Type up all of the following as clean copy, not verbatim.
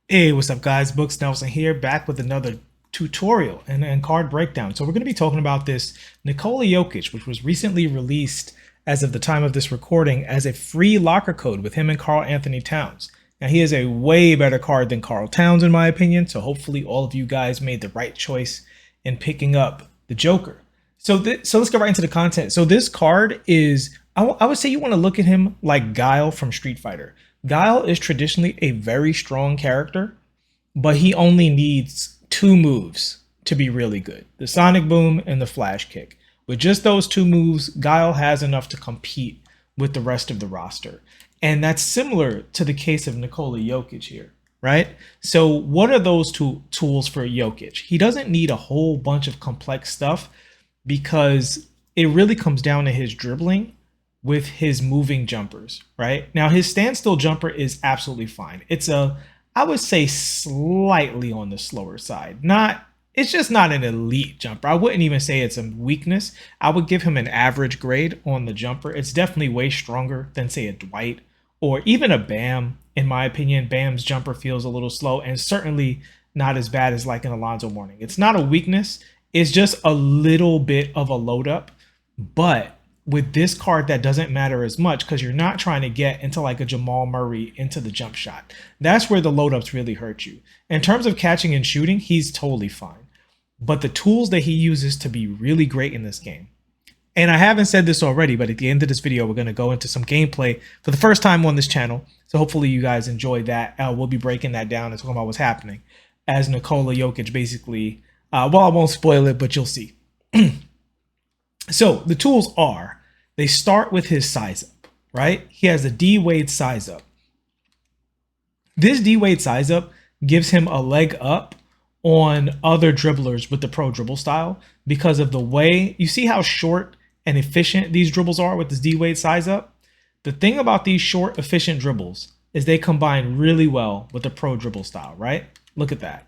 Hey, what's up guys? Books Nelson here, back with another tutorial and card breakdown. So we're going to be talking about this Nikola Jokic, which was recently released as of the time of this recording as a free locker code with him and Karl Anthony Towns. Now he is a way better card than Karl Towns in my opinion, so hopefully all of you guys made the right choice in picking up the Joker. So let's get right into the content. So this card is, I would say you want to look at him like Guile from Street Fighter. Guile is traditionally a very strong character, but he only needs two moves to be really good: the Sonic Boom and the Flash Kick. With just those two moves, Guile has enough to compete with the rest of the roster. And that's similar to the case of Nikola Jokic here, right? So, what are those two tools for Jokic? He doesn't need a whole bunch of complex stuff because it really comes down to his dribbling with his moving jumpers, right? Now his standstill jumper is absolutely fine. It's a, I would say, slightly on the slower side. Not, it's just not an elite jumper. I wouldn't even say it's a weakness. I would give him an average grade on the jumper. It's definitely way stronger than say a Dwight or even a Bam. In my opinion, Bam's jumper feels a little slow and certainly not as bad as like an Alonzo Mourning. It's not a weakness. It's just a little bit of a load up, but with this card that doesn't matter as much because you're not trying to get into like a Jamal Murray into the jump shot. That's where the load ups really hurt you. In terms of catching and shooting, he's totally fine. But the tools that he uses to be really great in this game, and I haven't said this already, but at the end of this video, we're going to go into some gameplay for the first time on this channel. So hopefully you guys enjoy that. We'll be breaking that down and talking about what's happening as Nikola Jokic basically, well, I won't spoil it, but you'll see. So the tools are, they start with his size up, right? He has a D Wade size up. This D Wade size up gives him a leg up on other dribblers with the pro dribble style because of the way, you see how short and efficient these dribbles are with this D Wade size up? The thing about these short, efficient dribbles is they combine really well with the pro dribble style, right? Look at that.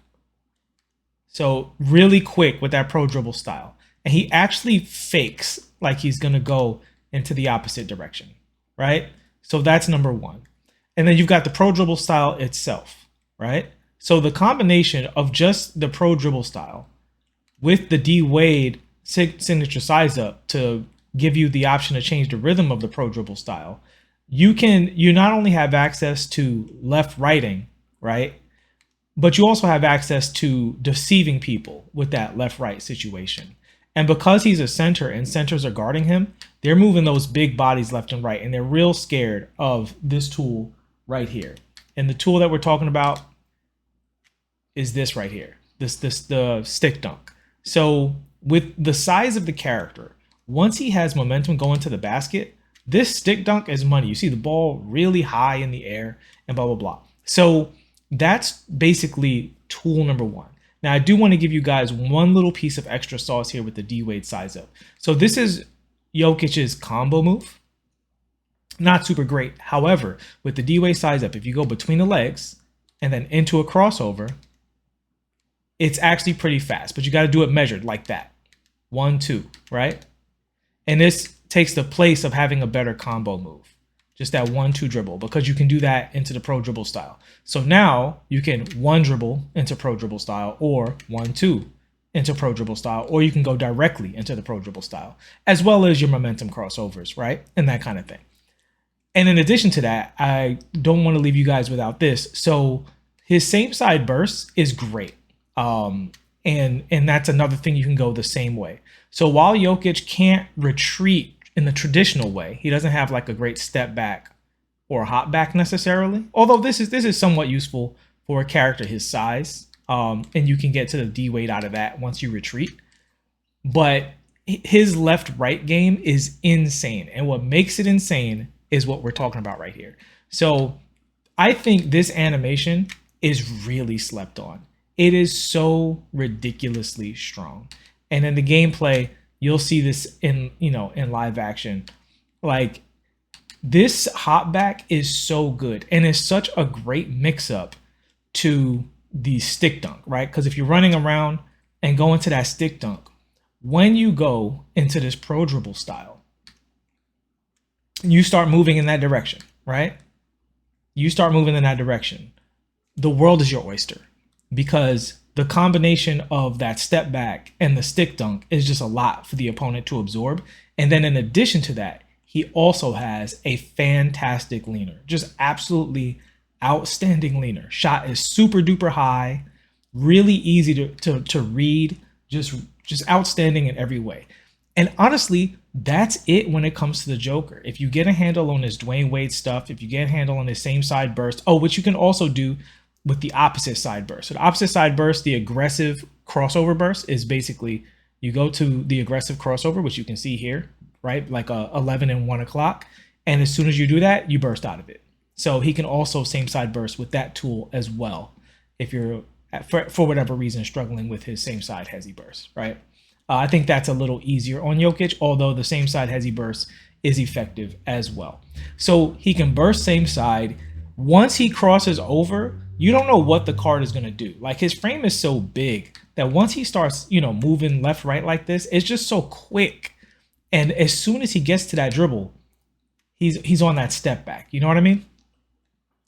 So really quick with that pro dribble style. And he actually fakes like he's going to go into the opposite direction, right? So that's number one. And then you've got the pro dribble style itself, right? So the combination of just the pro dribble style with the D Wade signature size up to give you the option to change the rhythm of the pro dribble style, you not only have access to left righting, right? But you also have access to deceiving people with that left right situation. And because he's a center and centers are guarding him, they're moving those big bodies left and right. And they're real scared of this tool right here. And the tool that we're talking about is this right here, the stick dunk. So with the size of the character, once he has momentum going to the basket, this stick dunk is money. You see the ball really high in the air and blah, blah, blah. So that's basically tool number one. Now, I do want to give you guys one little piece of extra sauce here with the D Wade size up. So this is Jokic's combo move. Not super great. However, with the D Wade size up, if you go between the legs and then into a crossover, it's actually pretty fast, but you got to do it measured like that. 1, 2, right? And this takes the place of having a better combo move. Just that 1-2 dribble, because you can do that into the pro dribble style. So now you can 1 dribble into pro dribble style, or 1-2 into pro dribble style, or you can go directly into the pro dribble style, as well as your momentum crossovers, right? And that kind of thing. And in addition to that, I don't want to leave you guys without this. So his same side burst is great. And that's another thing, you can go the same way. So while Jokic can't retreat in the traditional way, he doesn't have like a great step back or a hop back necessarily. Although this is somewhat useful for a character his size, and you can get to the D Wade out of that once you retreat. But his left-right game is insane, and what makes it insane is what we're talking about right here. So I think this animation is really slept on. It is so ridiculously strong, and in the gameplay, you'll see this in live action. Like, this hop back is so good and it's such a great mix up to the stick dunk, right? Because if you're running around and go into that stick dunk, when you go into this pro dribble style, you start moving in that direction, right? You start moving in that direction. the world is your oyster, because the combination of that step back and the stick dunk is just a lot for the opponent to absorb. And then in addition to that, he also has a fantastic leaner, just absolutely outstanding leaner. Shot is super duper high, really easy to read, just outstanding in every way. And honestly, that's it when it comes to the Joker. If you get a handle on his Dwayne Wade stuff, if you get a handle on his same side burst, oh, which you can also do with the opposite side burst. So the opposite side burst, the aggressive crossover burst, is basically you go to the aggressive crossover, which you can see here, right? Like 11 and 1 o'clock. And as soon as you do that, you burst out of it. So he can also same side burst with that tool as well, if you're, for whatever reason, struggling with his same side hezzy burst, right? I think that's a little easier on Jokic, although the same side hezzy burst is effective as well. So he can burst same side. Once he crosses over, you don't know what the card is going to do. Like, his frame is so big that once he starts, moving left, right like this, it's just so quick. And as soon as he gets to that dribble, he's on that step back. You know what I mean?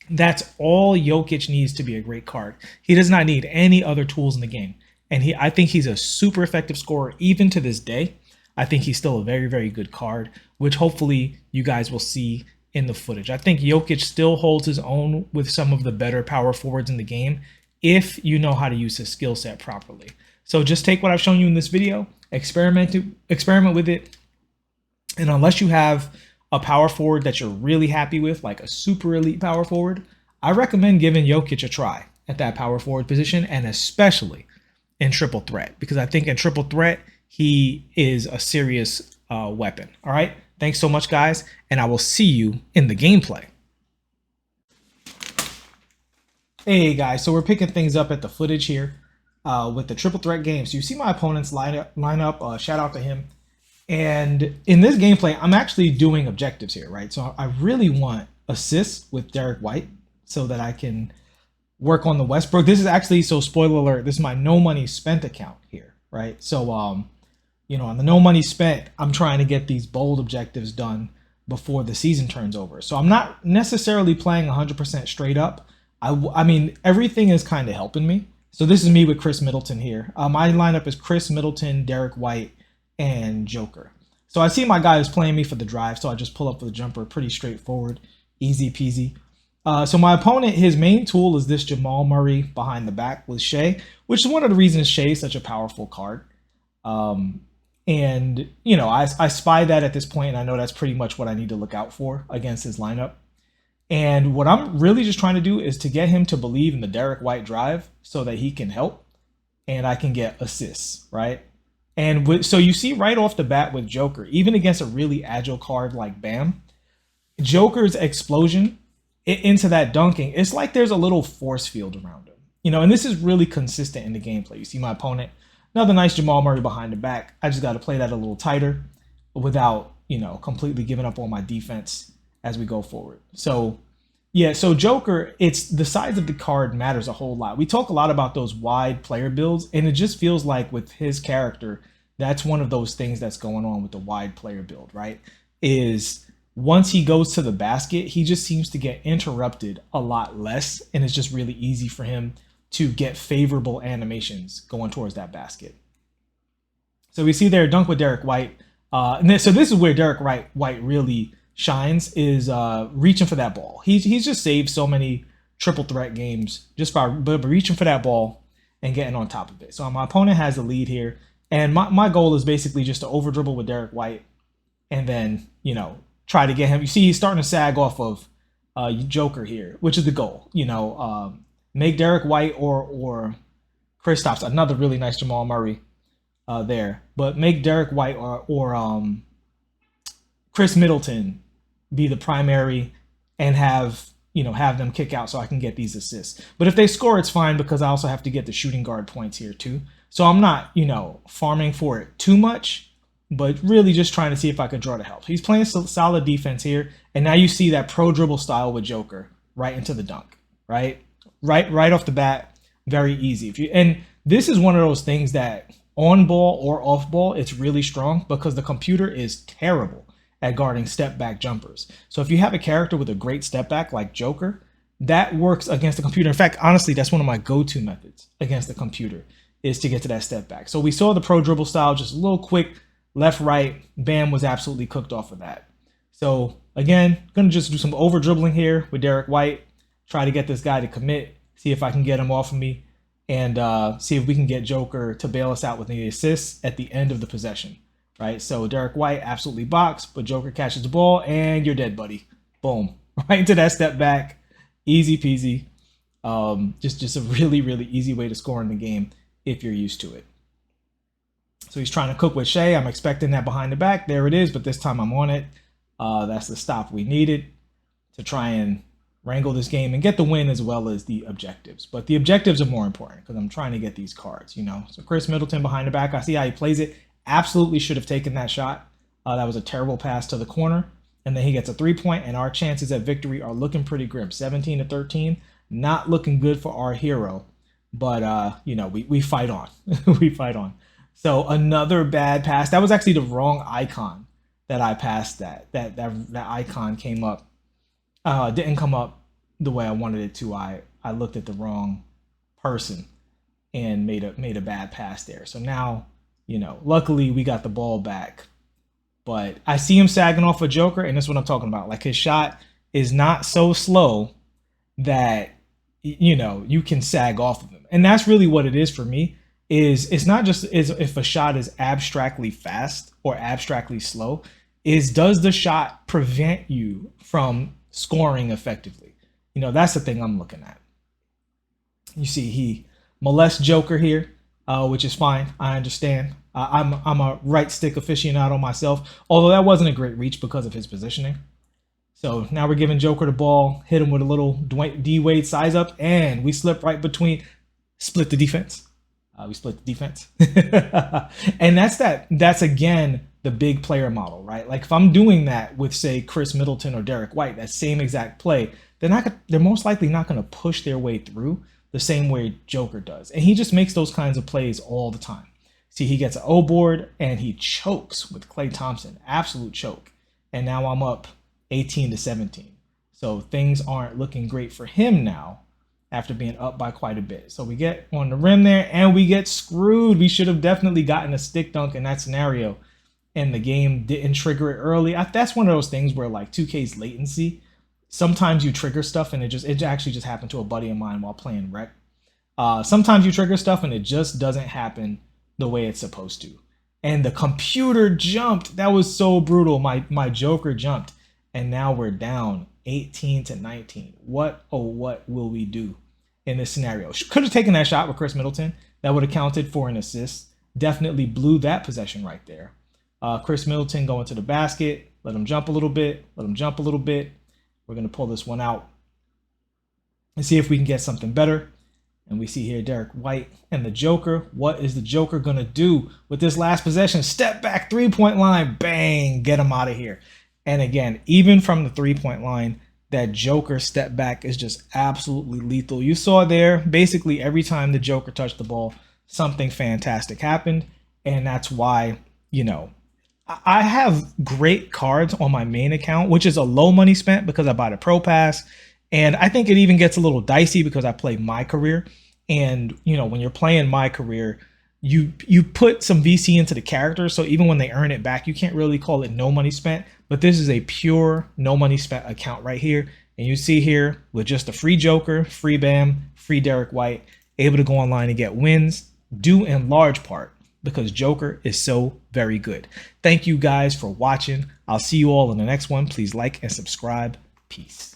That's all Jokic needs to be a great card. He does not need any other tools in the game. And I think he's a super effective scorer even to this day. I think he's still a very, very good card, which hopefully you guys will see in the footage. I think Jokic still holds his own with some of the better power forwards in the game if you know how to use his skill set properly. So just take what I've shown you in this video, experiment with it, and unless you have a power forward that you're really happy with, like a super elite power forward, I recommend giving Jokic a try at that power forward position, and especially in triple threat, because I think in triple threat, he is a serious weapon. All right. Thanks so much, guys. And I will see you in the gameplay. Hey, guys. So we're picking things up at the footage here with the triple threat game. So you see my opponent's lineup. Shout out to him. And in this gameplay, I'm actually doing objectives here, right? So I really want assists with Derek White so that I can work on the Westbrook. This is actually, so spoiler alert, this is my no money spent account here, right? So, on the no money spent, I'm trying to get these bold objectives done before the season turns over. So I'm not necessarily playing 100% straight up. I mean, everything is kind of helping me. So this is me with Chris Middleton here. My lineup is Chris Middleton, Derek White, and Joker. So I see my guy is playing me for the drive, so I just pull up for the jumper. Pretty straightforward, easy peasy. So my opponent, his main tool is this Jamal Murray behind the back with Shea, which is one of the reasons Shea is such a powerful card. And, I spy that at this point, and I know that's pretty much what I need to look out for against his lineup. And what I'm really just trying to do is to get him to believe in the Derek White drive so that he can help and I can get assists, right? And so you see right off the bat with Joker, even against a really agile card like Bam, Joker's explosion into that dunking, it's like there's a little force field around him, and this is really consistent in the gameplay. You see my opponent, another nice Jamal Murray behind the back. I just got to play that a little tighter without, completely giving up on my defense as we go forward. So, yeah, so Joker, it's the size of the card matters a whole lot. We talk a lot about those wide player builds, and it just feels like with his character, that's one of those things that's going on with the wide player build, right? Is once he goes to the basket, he just seems to get interrupted a lot less, and it's just really easy for him to get favorable animations going towards that basket. So we see there dunk with Derek White. So this is where Derek White really shines, is reaching for that ball. He's just saved so many triple threat games just by reaching for that ball and getting on top of it. So my opponent has the lead here, and my goal is basically just to over dribble with Derek White and then, try to get him. You see he's starting to sag off of Joker here, which is the goal. Make Derek White or Kristaps, another really nice Jamal Murray there, but make Derek White or Chris Middleton be the primary and have them kick out so I can get these assists. But if they score, it's fine because I also have to get the shooting guard points here too. So I'm not, farming for it too much, but really just trying to see if I could draw to help. He's playing solid defense here, and now you see that pro dribble style with Joker right into the dunk, right off the bat, very easy. And this is one of those things that on ball or off ball, it's really strong because the computer is terrible at guarding step back jumpers. So if you have a character with a great step back like Joker, that works against the computer. In fact, honestly, that's one of my go-to methods against the computer, is to get to that step back. So we saw the pro dribble style, just a little quick left, right. Bam was absolutely cooked off of that. So again, gonna just do some over dribbling here with Derek White, try to get this guy to commit, see if I can get him off of me, and see if we can get Joker to bail us out with the assists at the end of the possession, right? So Derek White absolutely boxed, but Joker catches the ball, and you're dead, buddy. Boom, right into that step back, easy peasy. Just a really, really easy way to score in the game if you're used to it. So he's trying to cook with Shea. I'm expecting that behind the back. There it is, but this time I'm on it. That's the stop we needed to try and wrangle this game and get the win as well as the objectives. But the objectives are more important because I'm trying to get these cards, you know. So Chris Middleton behind the back. I see how he plays it. Absolutely should have taken that shot. That was a terrible pass to the corner. And then he gets a 3-point, and our chances at victory are looking pretty grim. 17-13. Not looking good for our hero. But, you know, we fight on. We fight on. So another bad pass. That was actually the wrong icon that I passed that icon came up. Didn't come up the way I wanted it to. I looked at the wrong person and made a bad pass there. So now, you know, luckily we got the ball back. But I see him sagging off a Joker, and that's what I'm talking about. Like, his shot is not so slow that, you know, you can sag off of him. And that's really what it is for me. It's not just if a shot is abstractly fast or abstractly slow, does the shot prevent you from scoring effectively? You know, that's the thing I'm looking at. You see he molests Joker here, which is fine. I understand. I'm a right stick aficionado myself, although that wasn't a great reach because of his positioning. So now we're giving Joker the ball, hit him with a little D-Wade size up, and we slip right between, split the defense. We split the defense. And that's again the big player model, right? Like, if I'm doing that with, say, Chris Middleton or Derek White, that same exact play, they're most likely not going to push their way through the same way Joker does. And he just makes those kinds of plays all the time. See, he gets an O board and he chokes with Klay Thompson, absolute choke. And now I'm up 18-17. So things aren't looking great for him now after being up by quite a bit. So we get on the rim there and we get screwed. We should have definitely gotten a stick dunk in that scenario, and the game didn't trigger it early. That's one of those things where, like, 2K's latency, sometimes you trigger stuff and it actually just happened to a buddy of mine while playing Rec. Sometimes you trigger stuff and it just doesn't happen the way it's supposed to. And the computer jumped. That was so brutal. My Joker jumped, and now we're down 18-19. What will we do in this scenario? Could have taken that shot with Chris Middleton. That would have counted for an assist. Definitely blew that possession right there. Chris Middleton going to the basket. Let him jump a little bit. Let him jump a little bit. We're going to pull this one out and see if we can get something better. And we see here Derek White and the Joker. What is the Joker going to do with this last possession? Step back, 3-point line. Bang. Get him out of here. And again, even from the 3-point line, that Joker step back is just absolutely lethal. You saw there, basically every time the Joker touched the ball, something fantastic happened. And that's why, you know, I have great cards on my main account, which is a low money spent because I bought a Pro Pass. And I think it even gets a little dicey because I play My Career. And, you know, when you're playing My Career, you put some VC into the character. So even when they earn it back, you can't really call it no money spent. But this is a pure no money spent account right here. And you see here with just a free Joker, free Bam, free Derek White, able to go online and get wins, due in large part because Joker is so very good. Thank you guys for watching. I'll see you all in the next one. Please like and subscribe. Peace.